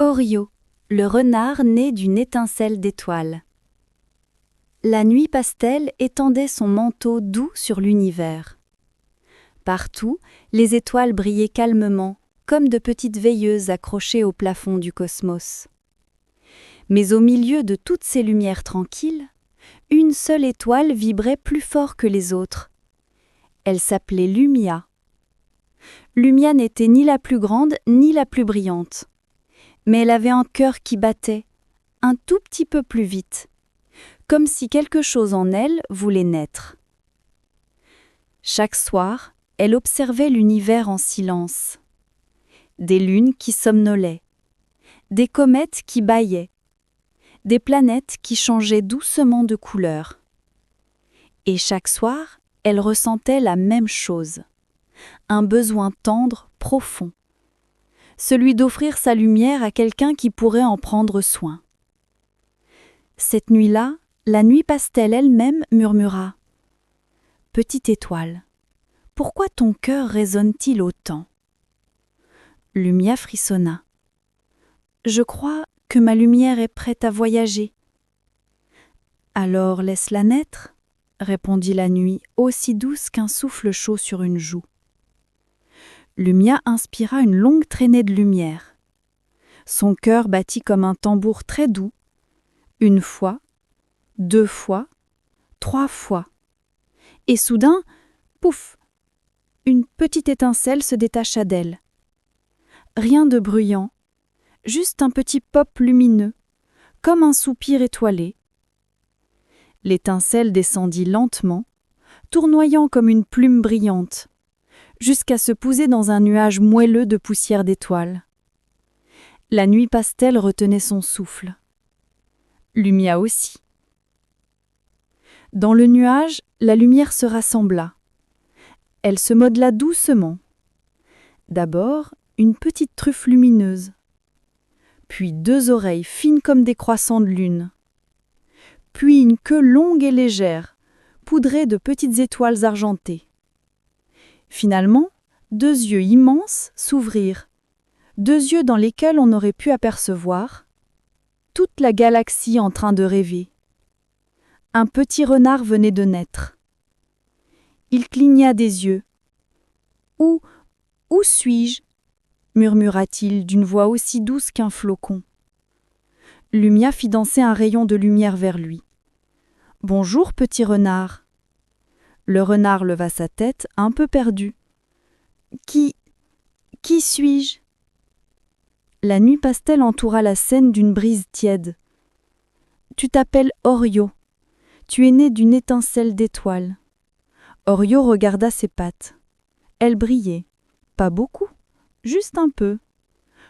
Orio, le renard né d'une étincelle d'étoiles. La nuit pastel étendait son manteau doux sur l'univers. Partout, les étoiles brillaient calmement, comme de petites veilleuses accrochées au plafond du cosmos. Mais au milieu de toutes ces lumières tranquilles, une seule étoile vibrait plus fort que les autres. Elle s'appelait Lumia. Lumia n'était ni la plus grande ni la plus brillante. Mais elle avait un cœur qui battait, un tout petit peu plus vite, comme si quelque chose en elle voulait naître. Chaque soir, elle observait l'univers en silence. Des lunes qui somnolaient, des comètes qui bâillaient, des planètes qui changeaient doucement de couleur. Et chaque soir, elle ressentait la même chose, un besoin tendre, profond. Celui d'offrir sa lumière à quelqu'un qui pourrait en prendre soin. Cette nuit-là, la nuit pastel elle-même murmura « Petite étoile, pourquoi ton cœur résonne-t-il autant ?» Lumia frissonna. « Je crois que ma lumière est prête à voyager. »« Alors laisse-la naître, » répondit la nuit, aussi douce qu'un souffle chaud sur une joue. Lumia inspira une longue traînée de lumière. Son cœur battit comme un tambour très doux. Une fois, 2 fois, 3 fois. Et soudain, pouf, une petite étincelle se détacha d'elle. Rien de bruyant, juste un petit pop lumineux, comme un soupir étoilé. L'étincelle descendit lentement, tournoyant comme une plume brillante, jusqu'à se poser dans un nuage moelleux de poussière d'étoiles. La nuit pastel retenait son souffle. Lumia aussi. Dans le nuage, la lumière se rassembla. Elle se modela doucement. D'abord, une petite truffe lumineuse, puis 2 oreilles fines comme des croissants de lune, puis une queue longue et légère, poudrée de petites étoiles argentées. Finalement, 2 yeux immenses s'ouvrirent, 2 yeux dans lesquels on aurait pu apercevoir toute la galaxie en train de rêver. Un petit renard venait de naître. Il cligna des yeux. « Où suis-je » murmura-t-il d'une voix aussi douce qu'un flocon. Lumia fit danser un rayon de lumière vers lui. « Bonjour, petit renard. » Le renard leva sa tête, un peu perdu. « Qui suis-je » La nuit pastel entoura la scène d'une brise tiède. « Tu t'appelles Orio. Tu es né d'une étincelle d'étoiles. » Orio regarda ses pattes. Elles brillaient. Pas beaucoup, juste un peu.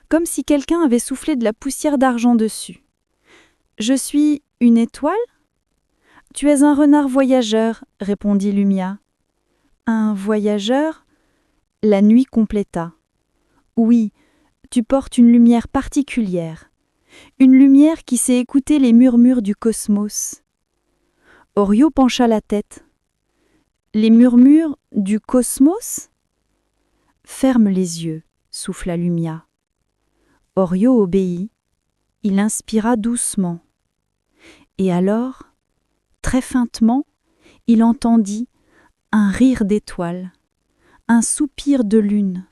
Comme si quelqu'un avait soufflé de la poussière d'argent dessus. « Je suis une étoile ?»« Tu es un renard voyageur, » répondit Lumia. « Un voyageur ?» La nuit compléta. « Oui, tu portes une lumière particulière. Une lumière qui sait écouter les murmures du cosmos. » Orio pencha la tête. « Les murmures du cosmos ?» « Ferme les yeux, » souffla Lumia. Orio obéit. Il inspira doucement. Et alors, très faintement, il entendit un rire d'étoiles, un soupir de lune,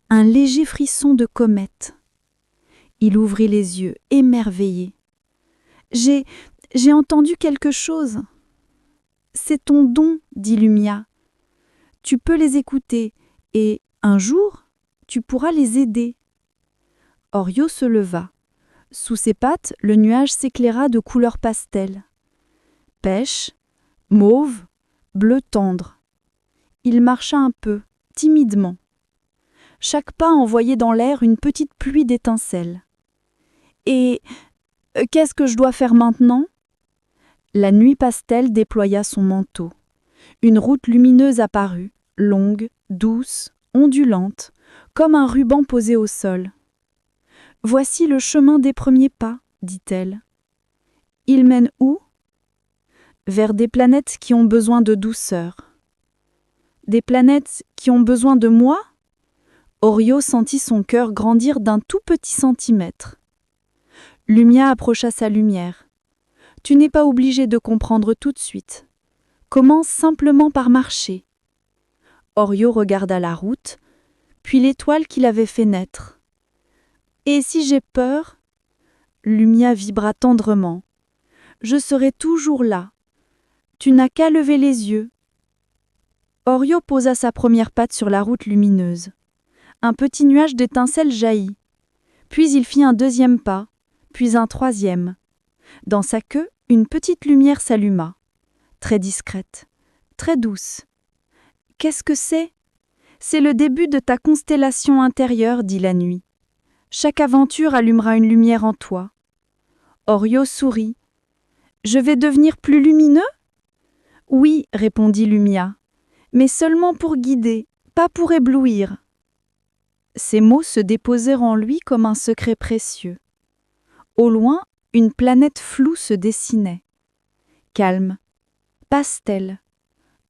un léger frisson de comète. Il ouvrit les yeux, émerveillé. « J'ai entendu quelque chose. »« C'est ton don, » dit Lumia. « Tu peux les écouter et, un jour, tu pourras les aider. » Orio se leva. Sous ses pattes, le nuage s'éclaira de couleurs pastel. Pêche, mauve, bleu tendre. Il marcha un peu, timidement. Chaque pas envoyait dans l'air une petite pluie d'étincelles. « Et qu'est-ce que je dois faire maintenant ?» La nuit pastel déploya son manteau. Une route lumineuse apparut, longue, douce, ondulante, comme un ruban posé au sol. « Voici le chemin des premiers pas, » dit-elle. « Il mène où ? » Vers des planètes qui ont besoin de douceur. « Des planètes qui ont besoin de moi ? Orio sentit son cœur grandir d'un tout petit centimètre. Lumia approcha sa lumière. Tu n'es pas obligé de comprendre tout de suite. Commence simplement par marcher. Orio regarda la route, puis l'étoile qui l'avait fait naître. Et si j'ai peur? Lumia vibra tendrement. Je serai toujours là. Tu n'as qu'à lever les yeux. Orio posa sa première patte sur la route lumineuse. Un petit nuage d'étincelles jaillit. Puis il fit un deuxième pas, puis un troisième. Dans sa queue, une petite lumière s'alluma. Très discrète, très douce. « Qu'est-ce que c'est ? C'est le début de ta constellation intérieure, dit la nuit. Chaque aventure allumera une lumière en toi. » Orio sourit. « Je vais devenir plus lumineux ? » « Oui, répondit Lumia, mais seulement pour guider, pas pour éblouir. » Ces mots se déposèrent en lui comme un secret précieux. Au loin, une planète floue se dessinait. Calme, pastel,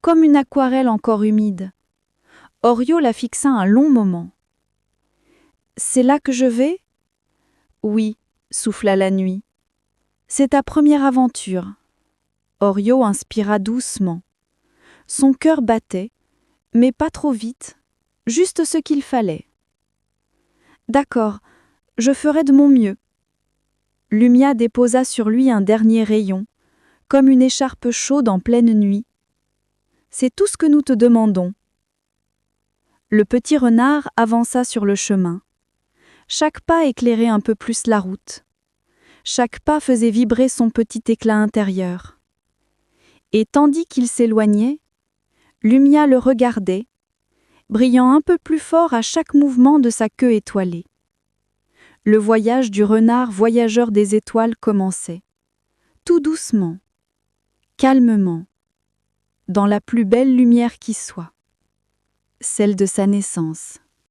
comme une aquarelle encore humide. Orio la fixa un long moment. « C'est là que je vais ? » ?»« Oui, souffla la nuit. C'est ta première aventure. » Orio inspira doucement. Son cœur battait, mais pas trop vite, juste ce qu'il fallait. « D'accord, je ferai de mon mieux. » Lumia déposa sur lui un dernier rayon, comme une écharpe chaude en pleine nuit. « C'est tout ce que nous te demandons. » Le petit renard avança sur le chemin. Chaque pas éclairait un peu plus la route. Chaque pas faisait vibrer son petit éclat intérieur. Et tandis qu'il s'éloignait, Lumia le regardait, brillant un peu plus fort à chaque mouvement de sa queue étoilée. Le voyage du renard voyageur des étoiles commençait, tout doucement, calmement, dans la plus belle lumière qui soit, celle de sa naissance.